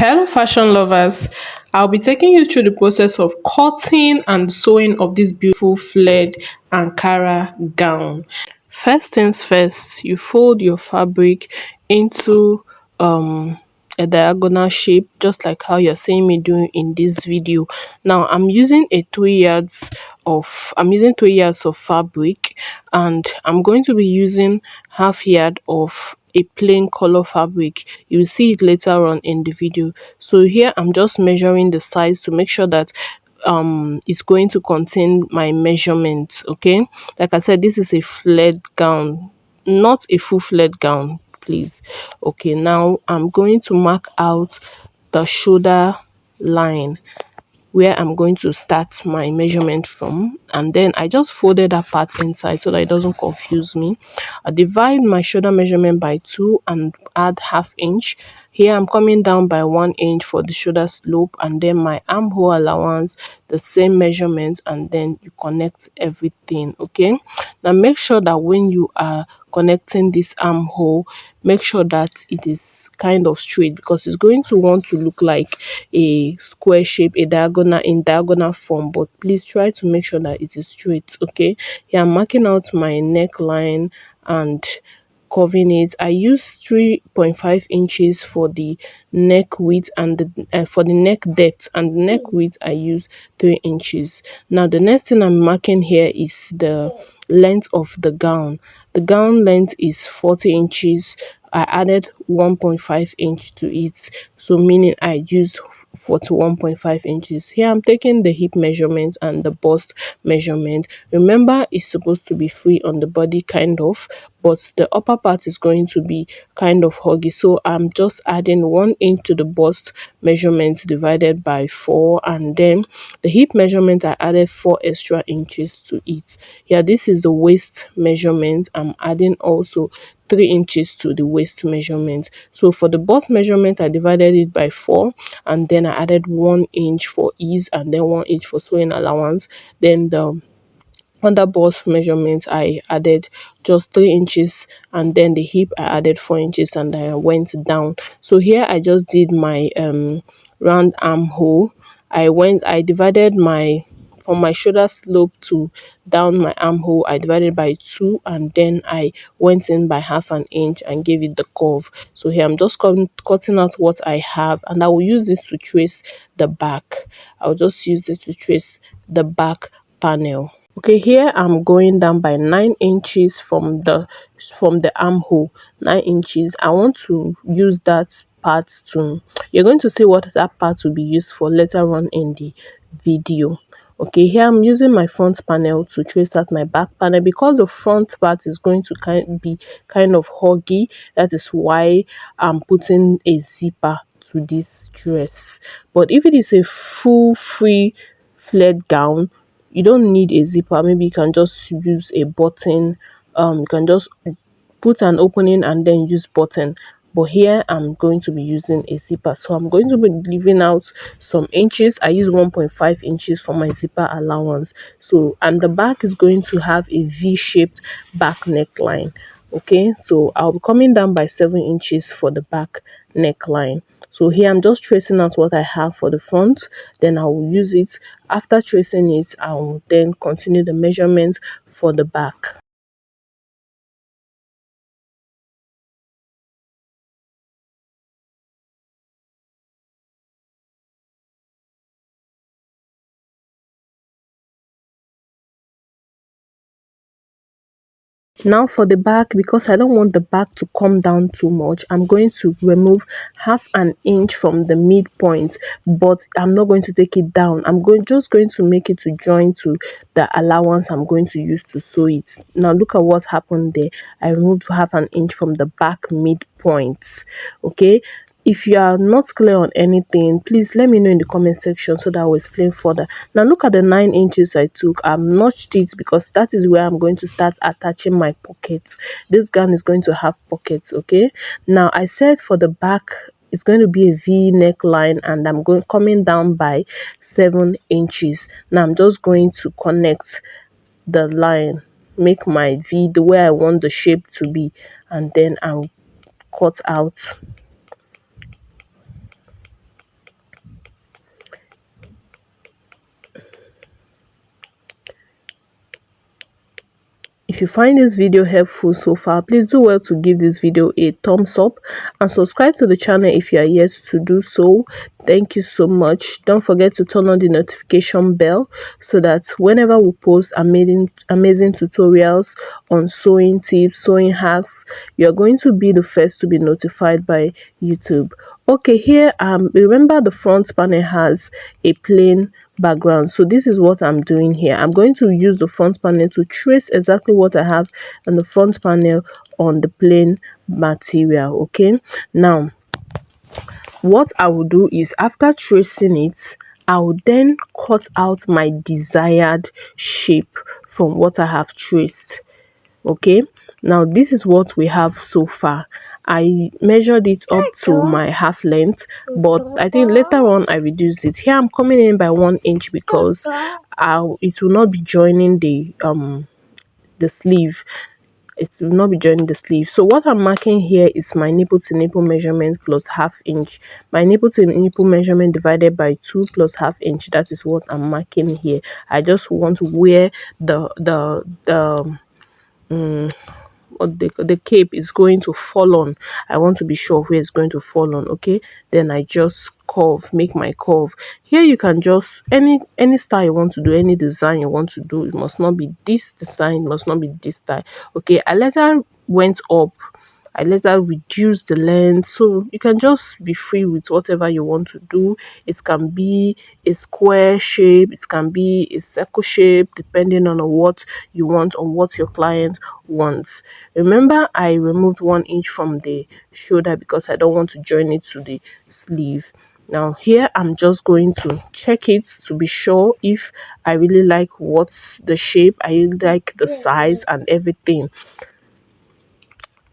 Hello, fashion lovers. I'll be taking you through the process of cutting and sewing of this beautiful flared Ankara gown. First things first, you fold your fabric into a diagonal shape, just like how you're seeing me doing in this video. Now, I'm using 3 yards of fabric, and I'm going to be using half yard of a plain color fabric. You will see it later on in the video. So here I'm just measuring the size to make sure that it's going to contain my measurements. Okay, like I said, this is a flared gown, not a full flared gown, please. Okay, now I'm going to mark out the shoulder line where I'm going to start my measurement from, and then I just folded that part inside so that it doesn't confuse me. I divide my shoulder measurement by 2 and add half inch. Here I'm coming down by 1 inch for the shoulder slope, and then my armhole allowance the same measurement, and then you connect everything. Okay, now make sure that when you are connecting this armhole, make sure that it is kind of straight, because it's going to want to look like a square shape, a diagonal in diagonal form, but please try to make sure that it is straight. Okay, here I'm marking out my neckline and curving it. I use 3.5 inches for the neck width, and for the neck depth, and the neck width I use 3 inches. Now the next thing I'm marking here is the length of the gown. The gown length is 40 inches. I added 1.5 inch to it, so meaning I used 41.5 inches. Here I'm taking the hip measurement and the bust measurement. Remember, it's supposed to be free on the body, kind of, but the upper part is going to be kind of huggy, so I'm just adding 1 inch to the bust measurement divided by 4, and then the hip measurement I added 4 extra inches to it. Here, this is the waist measurement. I'm adding also 3 inches to the waist measurement. So for the bust measurement, I divided it by 4, and then I added 1 inch for ease, and then 1 inch for sewing allowance. Then the under bust measurement I added just 3 inches, and then the hip I added 4 inches, and I went down. So here I just did my round armhole. I divided my from my shoulder slope to down my armhole, I divided by 2, and then I went in by half an inch and gave it the curve. So here I'm just cutting out what I have, and I will use this to trace the back. I'll just use this to trace the back panel. Okay, here I'm going down by 9 inches from the armhole. 9 inches. I want to use that part to, you're going to see what that part will be used for later on in the video. Okay, here I'm using my front panel to trace out my back panel, because the front part is going to be kind of huggy. That is why I'm putting a zipper to this dress. But if it is a full free flared gown, you don't need a zipper. Maybe you can just use a button. You can just put an opening and then use button, but here I'm going to be using a zipper, so I'm going to be leaving out some inches. I use 1.5 inches for my zipper allowance. So, and the back is going to have a v-shaped back neckline. Okay, so I'll be coming down by 7 inches for the back neckline. So here I'm just tracing out what I have for the front, then I will use it. After tracing it, I will then continue the measurement for the back. Now for the back, because I don't want the back to come down too much, I'm going to remove half an inch from the midpoint, but I'm not going to take it down. I'm just going to make it to join to the allowance I'm going to use to sew it. Now look at what happened there. I removed half an inch from the back midpoint. Okay, if you are not clear on anything, please let me know in the comment section so that I will explain further. Now look at the 9 inches I took. I've notched it because that is where I'm going to start attaching my pockets. This gown is going to have pockets. Okay, now I said for the back it's going to be a V neckline, and I'm coming down by 7 inches. Now I'm just going to connect the line, make my V the way I want the shape to be, and then I'll cut out If you find this video helpful so far, please do well to give this video a thumbs up and subscribe to the channel if you are yet to do so. Thank you so much. Don't forget to turn on the notification bell so that whenever we post amazing tutorials on sewing tips, sewing hacks, you're going to be the first to be notified by YouTube. Okay, here remember the front panel has a plain background, so this is what I'm doing here. I'm going to use the front panel to trace exactly what I have on the front panel on the plain material. Okay, now what I will do is, after tracing it, I will then cut out my desired shape from what I have traced. Okay, now this is what we have so far. I measured it up to my half length, but I think later on I reduced it. Here I'm coming in by 1 inch because it will not be joining the sleeve. It will not be joining the sleeve. So what I'm marking here is my nipple to nipple measurement plus half inch. My nipple to nipple measurement divided by 2 plus half inch. That is what I'm marking here. I just want to wear what the cape is going to fall on. I want to be sure where it's going to fall on. Okay, then I just make my curve. Here you can just any style you want to do, any design you want to do. It must not be this design, it must not be this style. Okay, I later went up, I later reduced the length, so you can just be free with whatever you want to do. It can be a square shape, it can be a circle shape, depending on what you want, on what your client wants. Remember, I removed 1 inch from the shoulder because I don't want to join it to the sleeve. Now here I'm just going to check it to be sure if I really like what's the shape, I really like the size and everything.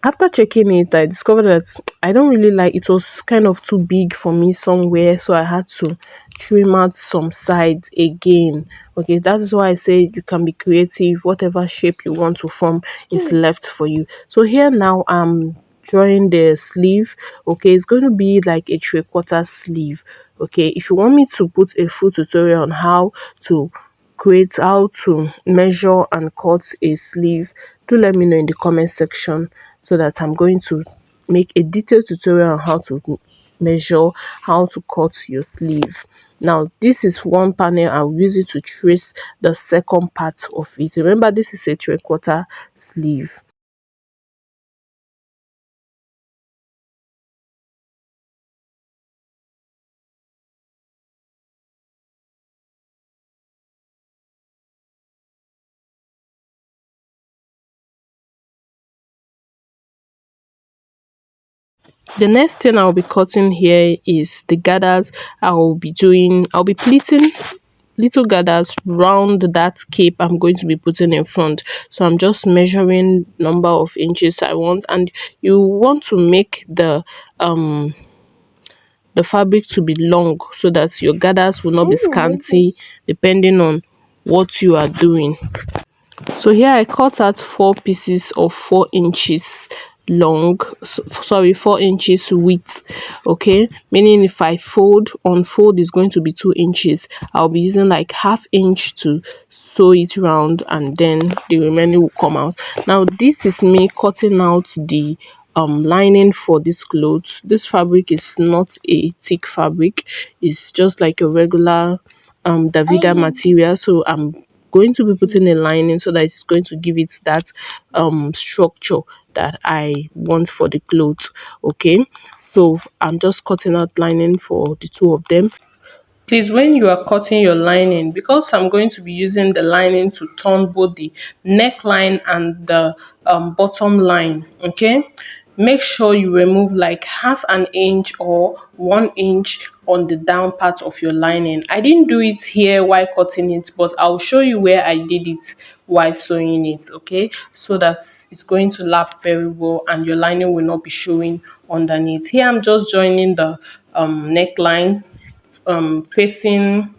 After checking it, I discovered that I don't really like it. Was kind of too big for me somewhere, so I had to trim out some sides again. Okay, that is why I say you can be creative. Whatever shape you want to form is left for you. So here now I'm drawing the sleeve. Okay, it's going to be like a 3/4 sleeve. Okay, if you want me to put a full tutorial on how to how to measure and cut a sleeve, do let me know in the comment section so that I'm going to make a detailed tutorial on how to measure, how to cut your sleeve. Now this is one panel. I'll use it to trace the second part of it. Remember, this is a 3/4 sleeve. The next thing I'll be cutting here is the gathers. I'll be pleating little gathers round that cape I'm going to be putting in front. So I'm just measuring number of inches I want, and you want to make the fabric to be long so that your gathers will not be scanty depending on what you are doing. So here I cut out 4 pieces of 4 inches long, sorry, 4 inches width. Okay, meaning if I unfold is going to be 2 inches. I'll be using like half inch to sew it round, and then the remaining will come out. Now this is me cutting out the lining for this clothes. This fabric is not a thick fabric, it's just like a regular Davida material, so I'm going to be putting a lining so that it's going to give it that structure that I want for the clothes. Okay, so I'm just cutting out lining for the two of them. Please, when you are cutting your lining, because I'm going to be using the lining to turn both the neckline and the bottom line, okay, make sure you remove like half an inch or 1 inch on the down part of your lining. I didn't do it here while cutting it, but I'll show you where I did it while sewing it. Okay, so that it's going to lap very well and your lining will not be showing underneath. Here I'm just joining the neckline, facing,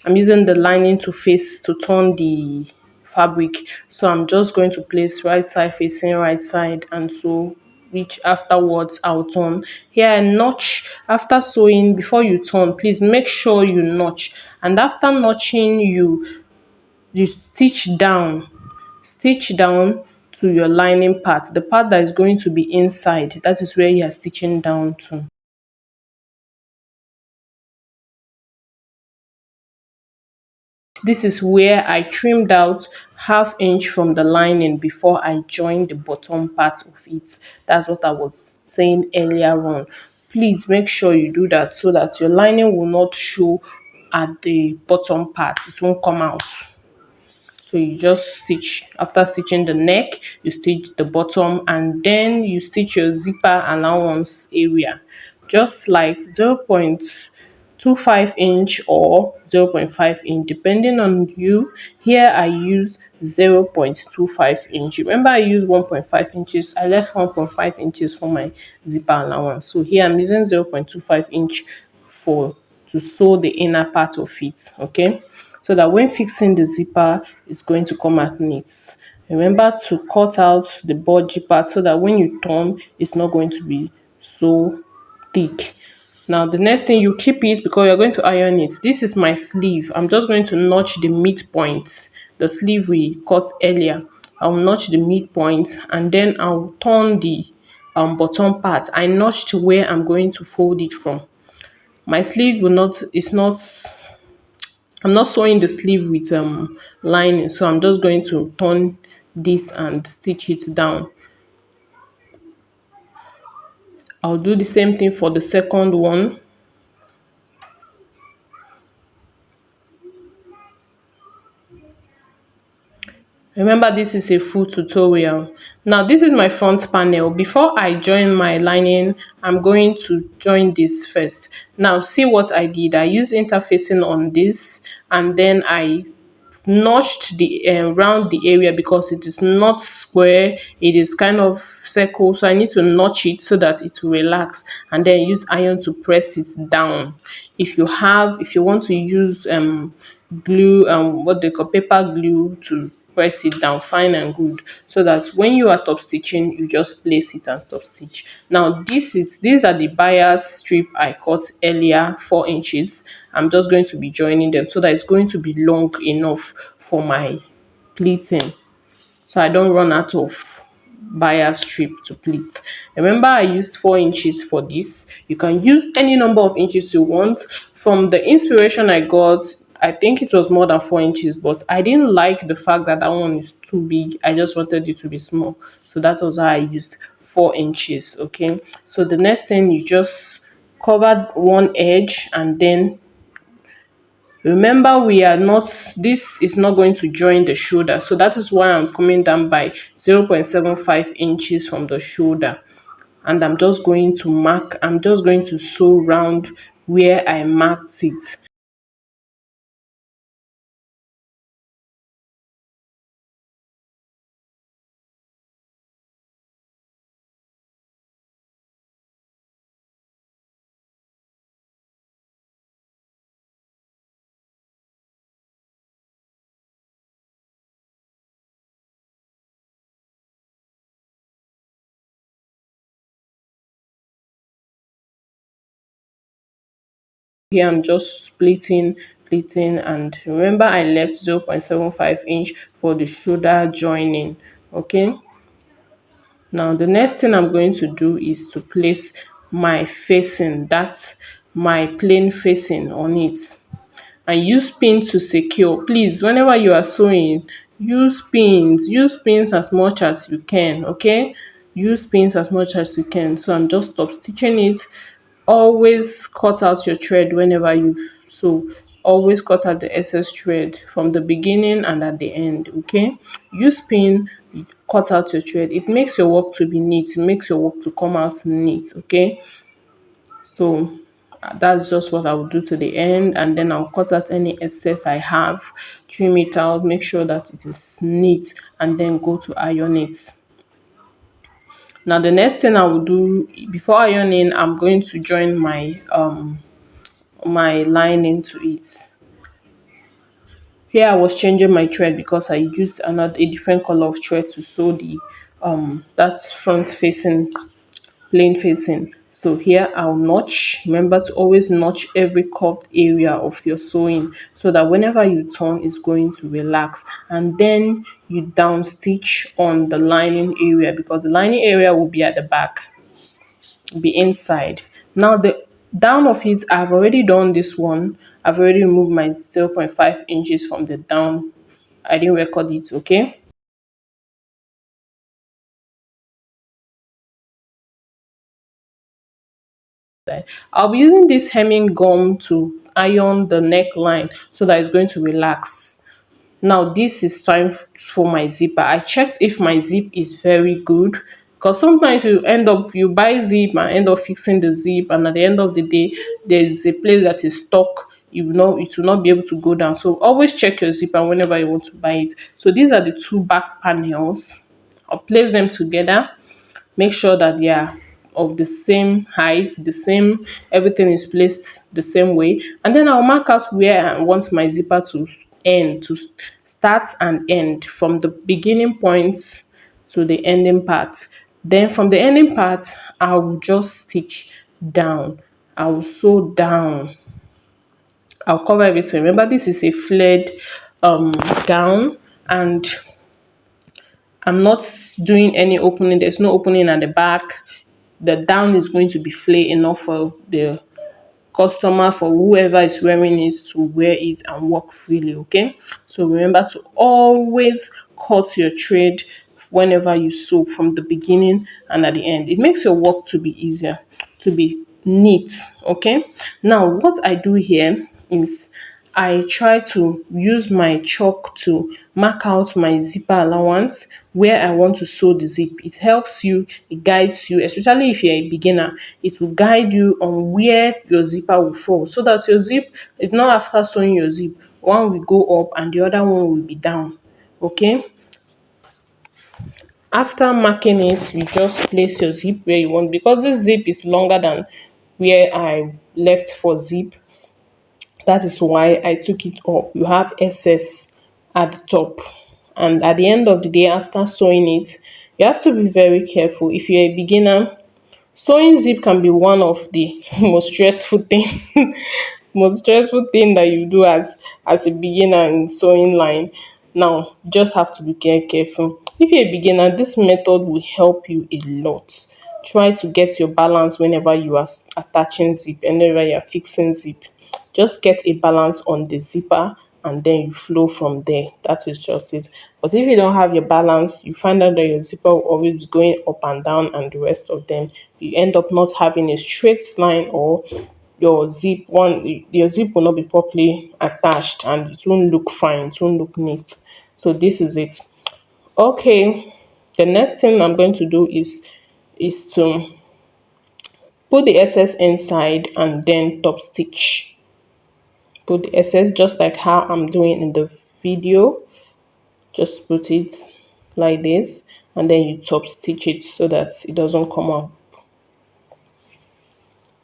I'm using the lining to face to turn the fabric. So I'm just going to place right side facing right side, and so which afterwards I'll turn. Here I notch after sewing. Before you turn, please make sure you notch, and after notching you stitch down stitch down to your lining part, the part that is going to be inside. That is where you are stitching down to. This is where I trimmed out ½ inch from the lining before I joined the bottom part of it. That's what I was saying earlier on. Please make sure you do that so that your lining will not show at the bottom part. It won't come out. So you just stitch, after stitching the neck, you stitch the bottom, and then you stitch your zipper allowance area, just like 0.25 inch or 0.5 inch, depending on you. Here I use 0.25 inch. Remember, I used 1.5 inches. I left 1.5 inches for my zipper allowance. So here I'm using 0.25 inch for to sew the inner part of it. Okay, so that when fixing the zipper, it's going to come out neat. Remember to cut out the budgie part so that when you turn, it's not going to be so thick. Now the next thing, you keep it because you're going to iron it. This is my sleeve. I'm just going to notch the midpoint, the sleeve we cut earlier. I'll notch the midpoint, and then I'll turn the bottom part. I notched where I'm going to fold it from. My sleeve will not, it's not, I'm not sewing the sleeve with lining, so I'm just going to turn this and stitch it down. I'll do the same thing for the second one. Remember, this is a full tutorial. Now this is my front panel. Before I join my lining, I'm going to join this first. Now see what I did. I used interfacing on this, and then I notched the round the area because it is not square, it is kind of circle, so I need to notch it so that it will relax, and then use iron to press it down. If you want to use glue, what they call paper glue, to press it down, fine and good, so that when you are top stitching, you just place it and top stitch. Now these are the bias strip I cut earlier, 4 inches. I'm just going to be joining them so that it's going to be long enough for my pleating, so I don't run out of bias strip to pleat. Remember, I used 4 inches for this. You can use any number of inches you want. From the inspiration I got, I think it was more than 4 inches, but I didn't like the fact that that one is too big. I just wanted it to be small, so that was why I used 4 inches. Okay, so the next thing, you just covered one edge, and then remember, we are not, this is not going to join the shoulder, so that is why I'm coming down by 0.75 inches from the shoulder, and I'm just going to sew round where I marked it. Here I'm just splitting, and remember, I left 0.75 inch for the shoulder joining. Okay, now the next thing I'm going to do is to place my facing, that's my plain facing, on it, and use pin to secure. Please, whenever you are sewing, use pins as much as you can. Okay, use pins as much as you can. So I'm just stop stitching it. Always cut out your thread whenever you sew. Always cut out the excess thread from the beginning and at the end. Okay, use pin, cut out your thread. It makes your work to be neat, it makes your work to come out neat. Okay, so that's just what I will do to the end, and then I'll cut out any excess I have, trim it out, make sure that it is neat, and then go to iron it. Now the next thing I will do before ironing, I'm going to join my lining to it. Here I was changing my thread because I used a different color of thread to sew the that's front facing, plain facing. So here I'll notch. Remember to always notch every curved area of your sewing so that whenever you turn, it's going to relax. And then you down stitch on the lining area, because the lining area will be at the back, be inside. Now the down of it, I've already done this one. I've already removed my 0.5 inches from the down. I didn't record it, okay? I'll be using this hemming gum to iron the neckline so that it's going to relax. Now this is time for my zipper. I checked if my zip is very good, because sometimes you buy zip and end up fixing the zip, and at the end of the day there's a place that is stuck. You know it will not be able to go down. So always check your zipper whenever you want to buy it. So these are the two back panels. I'll place them together, make sure that they are of the same height, the same, everything is placed the same way. And then I'll mark out where I want my zipper to end, to start and end, from the beginning point to the ending part. Then from the ending part, I will just stitch down. I will sew down. I'll cover everything. Remember, this is a flared gown, and I'm not doing any opening. There's no opening at the back. The down is going to be flare enough for the customer, for whoever is wearing it, to wear it and walk freely. Okay, so remember to always cut your thread whenever you sew, from the beginning and at the end. It makes your work to be easier, to be neat. Okay, now what I do here is I try to use my chalk to mark out my zipper allowance where I want to sew the zip. It helps you, it guides you, especially if you're a beginner. It will guide you on where your zipper will fall, so that your zip is not, after sewing your zip, one will go up and the other one will be down. Okay, after marking it, you just place your zip where you want, because this zip is longer than where I left for zip. That is why I took it up. You have excess at the top, and at the end of the day, after sewing it, you have to be very careful. If you're a beginner, sewing zip can be one of the most stressful thing most stressful thing that you do as a beginner in sewing line. Now just have to be careful. If you're a beginner, this method will help you a lot. Try to get your balance whenever you are attaching zip, whenever you're fixing zip. Just get a balance on the zipper, and then you flow from there. That is just it. But if you don't have your balance, you find out that your zipper will always be going up and down, and the rest of them, you end up not having a straight line, or your zip will not be properly attached, and it won't look fine, it won't look neat. So this is it. Okay, the next thing I'm going to do is to put the excess inside and then top stitch. Put the excess just like how I'm doing in the video. Just put it like this, and then you top stitch it so that it doesn't come out.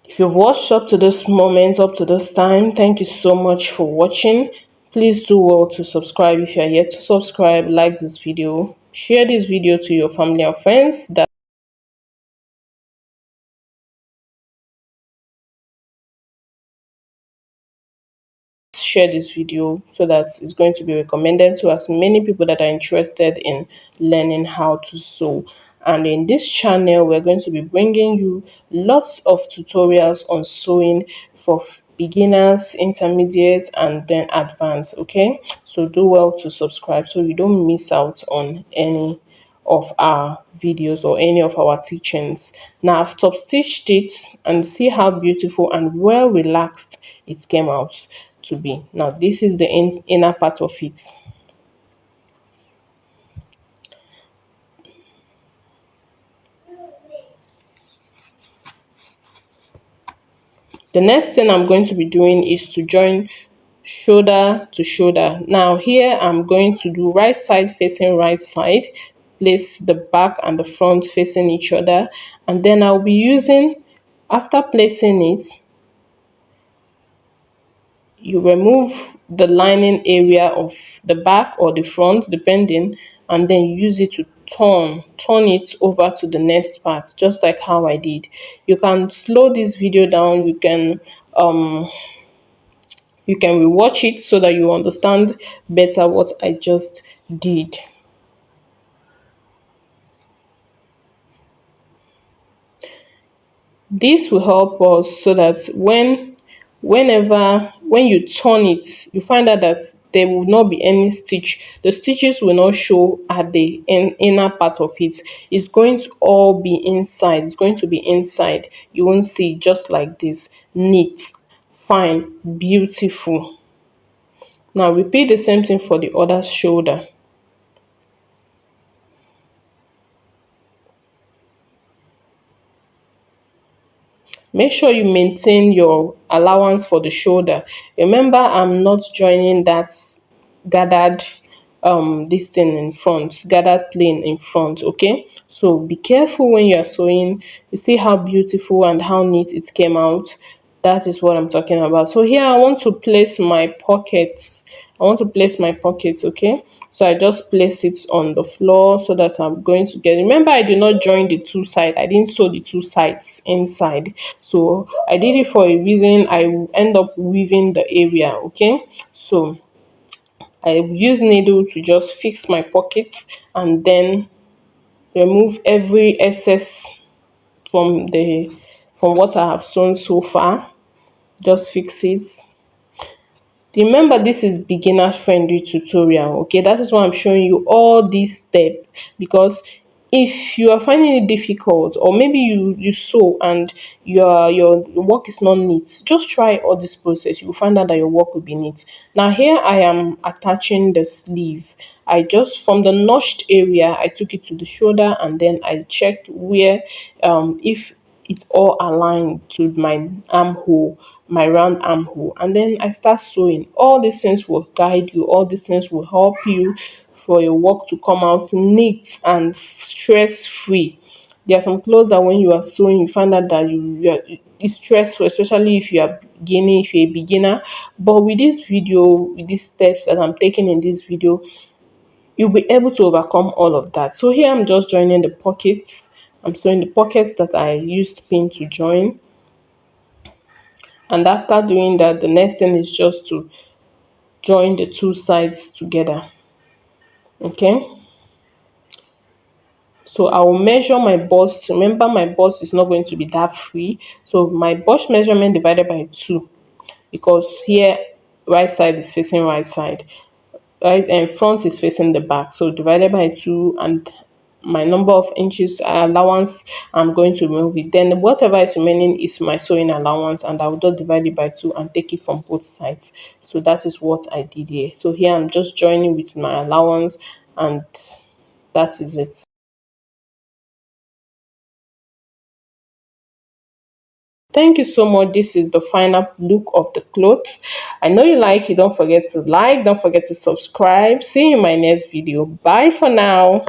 If you've watched up to this moment, up to this time, thank you so much for watching. Please do well to subscribe if you are yet to subscribe. Like this video, share this video to your family and friends that share this video, so that it's going to be recommended to as many people that are interested in learning how to sew. And in this channel, we're going to be bringing you lots of tutorials on sewing for beginners, intermediate, and then advanced. Okay, so do well to subscribe so you don't miss out on any of our videos or any of our teachings. Now I've top stitched it, and see how beautiful and well relaxed it came out to be. Now this is the inner part of it. The next thing I'm going to be doing is to join shoulder to shoulder. Now here I'm going to do right side facing right side, place the back and the front facing each other, and then I'll be using, after placing it, you remove the lining area of the back or the front depending, and then you use it to turn it over to the next part, just like how I did. You can slow this video down, um you can rewatch it so that you understand better what I just did. This will help us so that when you turn it, you find out that there will not be any stitch. The stitches will not show at the inner part of it. It's going to all be inside. It's going to be inside. You won't see it, just like this. Neat, fine, beautiful. Now repeat the same thing for the other shoulder. Make sure you maintain your allowance for the shoulder. Remember, I'm not joining that gathered this thing in front, gathered plain in front. Okay, so be careful when you are sewing. You see how beautiful and how neat it came out. That is what I'm talking about. So here I want to place my pockets. I want to place my pockets. Okay, so I just place it on the floor so that I'm going to get. Remember, I did not join the two sides. I didn't sew the two sides inside. So I did it for a reason. I will end up weaving the area. Okay, so I use needle to just fix my pockets and then remove every excess from the from what I have sewn so far. Just fix it. Remember, this is beginner friendly tutorial. Okay, that is why I'm showing you all these steps, because if you are finding it difficult, or maybe you sew and your work is not neat, just try all this process. You will find out that your work will be neat. Now here I am attaching the sleeve. I just, from the notched area, I took it to the shoulder, and then I checked where if it all aligned to my armhole, my round armhole, and then I start sewing. All these things will guide you, all these things will help you for your work to come out neat and stress free. There are some clothes that when you are sewing, you find out that it's stressful, especially if you are beginning, if you're a beginner. But with this video, with these steps that I'm taking in this video, you'll be able to overcome all of that. So here I'm just joining the pockets. I'm sewing the pockets that I used pin to join. And after doing that, the next thing is just to join the two sides together. Okay, so I will measure my bust. Remember, my bust is not going to be that free, so my bust measurement divided by 2, because here right side is facing right side, right, and front is facing the back, so divided by 2, and my number of inches allowance, I'm going to remove it. Then whatever is remaining is my sewing allowance, and I will just divide it by 2 and take it from both sides. So that is what I did here. So here I'm just joining with my allowance, and that is it. Thank you so much. This is the final look of the clothes. I know you like it. Don't forget to like, don't forget to subscribe. See you in my next video. Bye for now.